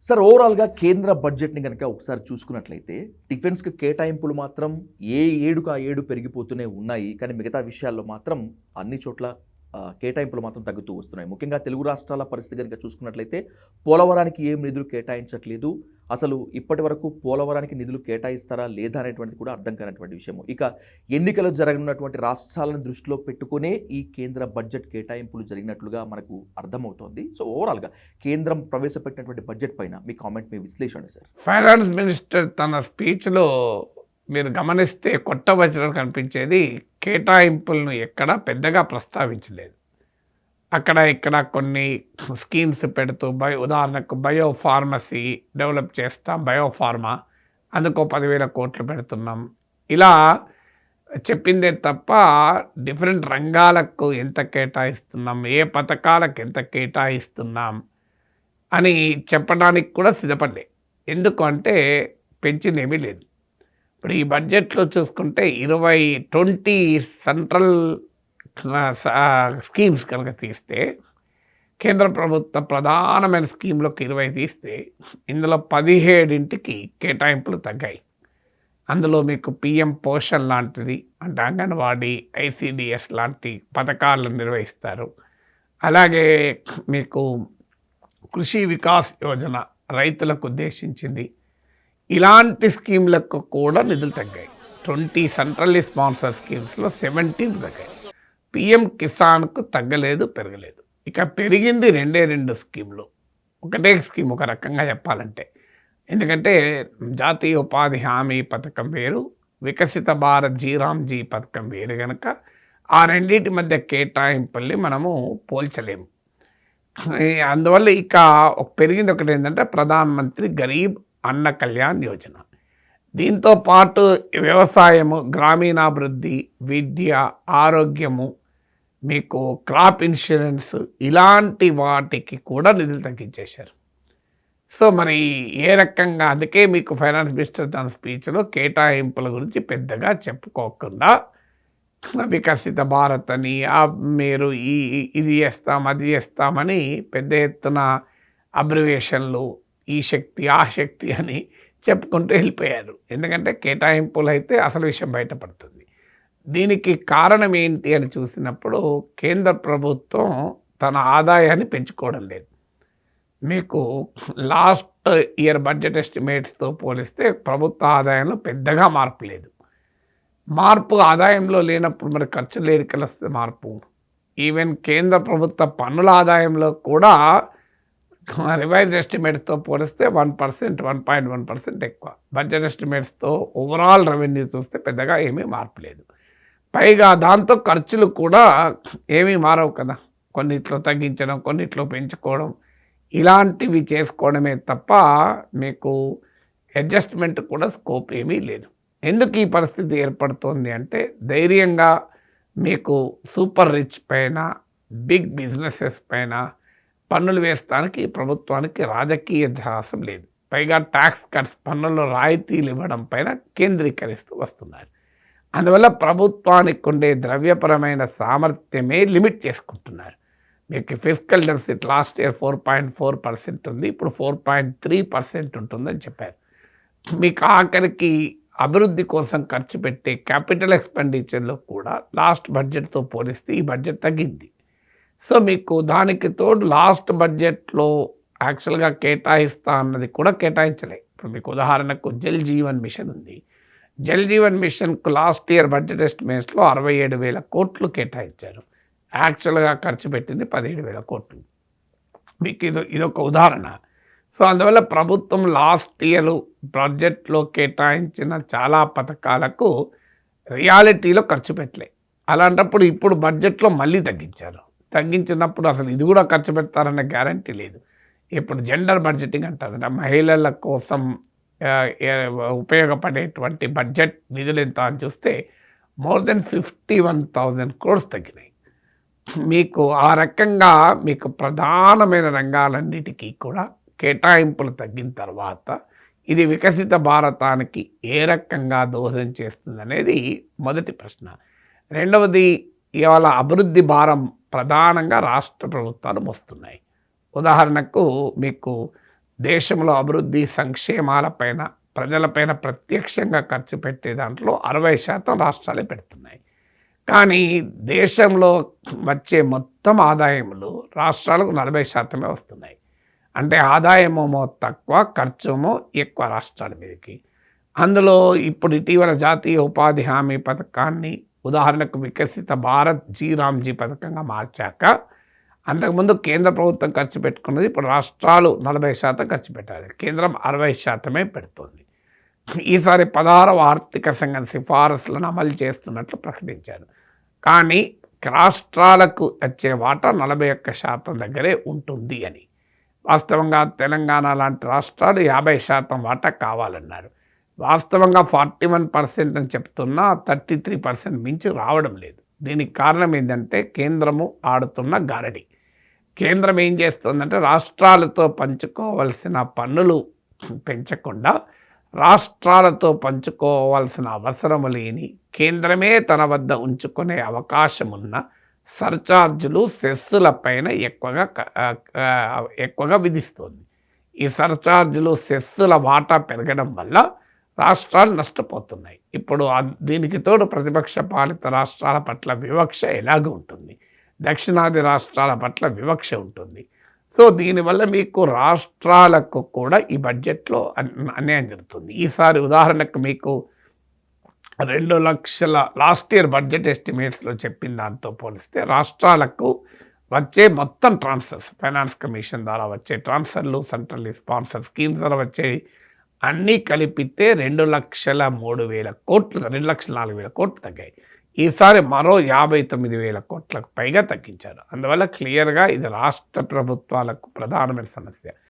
Sir ఓవరాల్‌గా కేంద్ర బడ్జెట్‌ని గనక ఒకసారి చూసుకున్నట్లయితే డిఫెన్స్‌కి కేటాయింపులు మాత్రం ఏ ఏడుకు ఆ ఏడు పెరిగిపోతూనే ఉన్నాయి. కానీ మిగతా విషయాల్లో మాత్రం అన్ని చోట్ల కేటాయింపులు మాత్రం తగ్గుతూ వస్తున్నాయి. ముఖ్యంగా తెలుగు రాష్ట్రాల పరిస్థితి గనుక చూసుకున్నట్లయితే పోలవరానికి ఏం నిధులు కేటాయించట్లేదు. అసలు ఇప్పటివరకు పోలవరానికి నిధులు కేటాయిస్తారా లేదా అనేటువంటిది కూడా అర్థం కానటువంటి విషయము. ఇక ఎన్నికలు జరగనున్నటువంటి రాష్ట్రాలను దృష్టిలో పెట్టుకునే ఈ కేంద్ర బడ్జెట్ కేటాయింపులు జరిగినట్లుగా మనకు అర్థమవుతోంది. సో ఓవరాల్‌గా కేంద్రం ప్రవేశపెట్టినటువంటి బడ్జెట్ పైన మీ కామెంట్, మీ విశ్లేషణ సార్. ఫైనాన్స్ మినిస్టర్ తన స్పీచ్లో మీరు గమనిస్తే కొట్టవచనం కనిపించేది కేటాయింపులను ఎక్కడా పెద్దగా ప్రస్తావించలేదు. అక్కడ ఇక్కడ కొన్ని స్కీమ్స్ పెడుతూ ఉదాహరణకు బయోఫార్మసీ డెవలప్ చేస్తాం, బయోఫార్మా అందుకో 10,000 కోట్లు పెడుతున్నాం, ఇలా చెప్పిందే తప్ప డిఫరెంట్ రంగాలకు ఎంత కేటాయిస్తున్నాం, ఏ పథకాలకు ఎంత కేటాయిస్తున్నాం అని చెప్పడానికి కూడా సిద్ధపడలే. ఎందుకు అంటే పెంచిందేమీ లేదు. ఇప్పుడు ఈ బడ్జెట్లో చూసుకుంటే 20 సెంట్రల్ స్కీమ్స్ కనుక తీస్తే, కేంద్ర ప్రభుత్వ ప్రధానమైన స్కీమ్లకు 20 తీస్తే ఇందులో 17కి కేటాయింపులు తగ్గాయి. అందులో మీకు పిఎం పోషణ్ లాంటిది, అంటే అంగన్వాడీ, ఐసిడిఎస్ లాంటి పథకాలను నిర్వహిస్తారు. అలాగే మీకు కృషి వికాస్ యోజన రైతులకు ఉద్దేశించింది, ఇలాంటి స్కీమ్లకు కూడా నిధులు తగ్గాయి. 20 సెంట్రల్లీ స్పాన్సర్ స్కీమ్స్లో 17 తగ్గాయి. పిఎం కిసాన్కు తగ్గలేదు, పెరగలేదు. ఇక పెరిగింది 2 స్కీమ్లు. ఒకటే స్కీమ్ ఒక రకంగా చెప్పాలంటే, ఎందుకంటే జాతీయ ఉపాధి హామీ పథకం వేరు, వికసిత భారత్ జీరామ్జీ పథకం వేరు కనుక ఆ రెండింటి మధ్య కేటాయింపుల్ని మనము పోల్చలేము. అందువల్ల ఇక పెరిగింది ఒకటి ఏంటంటే ప్రధానమంత్రి గరీబ్ అన్న కళ్యాణ్ యోజన. దీంతో పాటు వ్యవసాయము, గ్రామీణాభివృద్ధి, విద్య, ఆరోగ్యము, మీకు క్రాప్ ఇన్సూరెన్స్, ఇలాంటి వాటికి కూడా నిధులు తగ్గించేశారు. సో మరి ఏ రకంగా, అందుకే మీకు ఫైనాన్స్ మినిస్టర్ తన స్పీచ్లో కేటాయింపుల గురించి పెద్దగా చెప్పుకోకుండా వికసిత భారత్ అని మీరు ఇది చేస్తాం అది చేస్తామని పెద్ద ఎత్తున అబ్రివేషన్లు, ఈ శక్తి ఆ శక్తి అని చెప్పుకుంటూ వెళ్ళిపోయారు. ఎందుకంటే కేటాయింపులు అయితే అసలు విషయం బయటపడుతుంది. దీనికి కారణం ఏంటి అని చూసినప్పుడు కేంద్ర ప్రభుత్వం తన ఆదాయాన్ని పెంచుకోవడం లేదు. మీకు లాస్ట్ ఇయర్ బడ్జెట్ ఎస్టిమేట్స్తో పోలిస్తే ప్రభుత్వ ఆదాయంలో పెద్దగా మార్పు లేదు. మార్పు ఆదాయంలో లేనప్పుడు మరి ఖర్చులు ఏరికలు వస్తే మార్పు. ఈవెన్ కేంద్ర ప్రభుత్వ పన్నుల ఆదాయంలో కూడా రివైజ్ ఎస్టిమేట్స్తో పోలిస్తే 1%, 1.1% ఎక్కువ. బడ్జెట్ ఎస్టిమేట్స్తో ఓవరాల్ రెవెన్యూ చూస్తే పెద్దగా ఏమీ మార్పు లేదు. పైగా దాంతో ఖర్చులు కూడా ఏమీ మారవు కదా, కొన్నిట్లో తగ్గించడం, కొన్నిట్లో పెంచుకోవడం, ఇలాంటివి చేసుకోవడమే తప్ప మీకు అడ్జస్ట్మెంట్ కూడా స్కోప్ ఏమీ లేదు. ఎందుకు ఈ పరిస్థితి ఏర్పడుతోంది అంటే, ధైర్యంగా మీకు సూపర్ రిచ్ పైన, బిగ్ బిజినెసెస్ పైన పన్నులు వేస్తానికి ప్రభుత్వానికి రాజకీయ ధ్యాసం లేదు. పైగా ట్యాక్స్ కట్స్, పన్నుల్లో రాయితీలు ఇవ్వడం పైన కేంద్రీకరిస్తూ వస్తున్నారు. అందువల్ల ప్రభుత్వానికి ఉండే ద్రవ్యపరమైన సామర్థ్యమే లిమిట్ చేసుకుంటున్నారు. మీకు ఫిస్కల్ డెఫిసిట్ లాస్ట్ ఇయర్ 4.4% ఉంది, ఇప్పుడు 4.3% ఉంటుందని చెప్పారు. మీకు ఆఖరికి అభివృద్ధి కోసం ఖర్చు పెట్టే క్యాపిటల్ ఎక్స్పెండిచర్లో కూడా లాస్ట్ బడ్జెట్తో పోలిస్తే ఈ బడ్జెట్ తగ్గింది. సో మీకు దానికి తోడు లాస్ట్ బడ్జెట్లో యాక్చువల్గా కేటాయిస్తా అన్నది కూడా కేటాయించలే. ఇప్పుడు మీకు ఉదాహరణకు జల్ జీవన్ మిషన్ ఉంది. జల్ జీవన్ మిషన్కు లాస్ట్ ఇయర్ బడ్జెట్ ఎస్టిమేట్స్లో 67,000 కోట్లు కేటాయించారు. యాక్చువల్గా ఖర్చు పెట్టింది 17,000 కోట్లు. మీకు ఇదొక ఉదాహరణ. సో అందువల్ల ప్రభుత్వం లాస్ట్ ఇయర్ బడ్జెట్లో కేటాయించిన చాలా పథకాలకు రియాలిటీలో ఖర్చు పెట్టలే. అలాంటప్పుడు ఇప్పుడు బడ్జెట్లో మళ్ళీ తగ్గించినప్పుడు అసలు ఇది కూడా ఖర్చు పెడతారన్న గ్యారంటీ లేదు. ఇప్పుడు జెండర్ బడ్జెటింగ్ అంటారు, మహిళల కోసం ఉపయోగపడేటువంటి బడ్జెట్ నిధులు ఎంత అని చూస్తే మోర్ దెన్ 51,000 crores తగ్గినాయి. మీకు ఆ రకంగా మీకు ప్రధానమైన రంగాలన్నిటికీ కూడా కేటాయింపులు తగ్గిన తర్వాత ఇది వికసిత భారతానికి ఏ రకంగా దోహదం చేస్తుంది అనేది మొదటి ప్రశ్న. రెండవది, ఇవాళ అభివృద్ధి భారం ప్రధానంగా రాష్ట్ర ప్రభుత్వాలు మోస్తున్నాయి. ఉదాహరణకు మీకు దేశంలో అభివృద్ధి సంక్షేమాలపైన ప్రజలపైన ప్రత్యక్షంగా ఖర్చు పెట్టే దాంట్లో 60% రాష్ట్రాలే పెడుతున్నాయి. కానీ దేశంలో వచ్చే మొత్తం ఆదాయములు రాష్ట్రాలకు 40% వస్తున్నాయి. అంటే ఆదాయమేమో తక్కువ, ఖర్చేమో ఎక్కువ రాష్ట్రాల మీదకి. అందులో ఇప్పుడు ఇటీవల జాతీయ ఉపాధి హామీ పథకాన్ని ఉదాహరణకు వికసిత భారత్ రామ్జీ పథకంగా మార్చాక అంతకుముందు కేంద్ర ప్రభుత్వం ఖర్చు పెట్టుకున్నది ఇప్పుడు రాష్ట్రాలు 40% ఖర్చు పెట్టాలి. కేంద్రం 60% పెడుతుంది. ఈసారి 16వ ఆర్థిక సంఘం సిఫారసులను అమలు చేస్తున్నట్లు ప్రకటించారు. కానీ రాష్ట్రాలకు వచ్చే వాటా 41% దగ్గరే ఉంటుంది అని. వాస్తవంగా తెలంగాణ లాంటి రాష్ట్రాలు 50% వాటా కావాలన్నారు. వాస్తవంగా 41% అని చెప్తున్నా 33% మించి రావడం లేదు. దీనికి కారణం ఏంటంటే కేంద్రము ఆడుతున్న గారడి. కేంద్రం ఏం చేస్తుందంటే రాష్ట్రాలతో పంచుకోవాల్సిన పన్నులు పెంచకుండా రాష్ట్రాలతో పంచుకోవాల్సిన అవసరం లేని కేంద్రమే తన వద్ద ఉంచుకునే అవకాశం ఉన్న సర్ఛార్జులు సెస్సుల పైన ఎక్కువగా విధిస్తుంది. ఈ సర్ఛార్జులు సెస్సుల వాటా పెరగడం వల్ల రాష్ట్రాలు నష్టపోతున్నాయి. ఇప్పుడు దీనికి తోడు ప్రతిపక్ష పాలిత రాష్ట్రాల పట్ల వివక్ష ఎలాగూ ఉంటుంది, దక్షిణాది రాష్ట్రాల పట్ల వివక్ష ఉంటుంది. సో దీనివల్ల మీకు రాష్ట్రాలకు కూడా ఈ బడ్జెట్లో అన్యాయం జరుగుతుంది. ఈసారి ఉదాహరణకు మీకు 2 లక్షల లాస్ట్ ఇయర్ బడ్జెట్ ఎస్టిమేట్స్లో చెప్పిన దాంతో పోలిస్తే రాష్ట్రాలకు వచ్చే మొత్తం ట్రాన్స్ఫర్స్, ఫైనాన్స్ కమిషన్ ద్వారా వచ్చే ట్రాన్స్ఫర్లు, సెంట్రల్ స్పాన్సర్ స్కీమ్స్ ద్వారా వచ్చే అన్నీ కలిపితే 2,03,000 కోట్లు, 2,04,000 కోట్లు తగ్గాయి. ఈసారి మరో 59,000 కోట్లకు పైగా తగ్గించారు. అందువల్ల క్లియర్గా ఇది రాష్ట్ర ప్రభుత్వాలకు ప్రధానమైన సమస్య.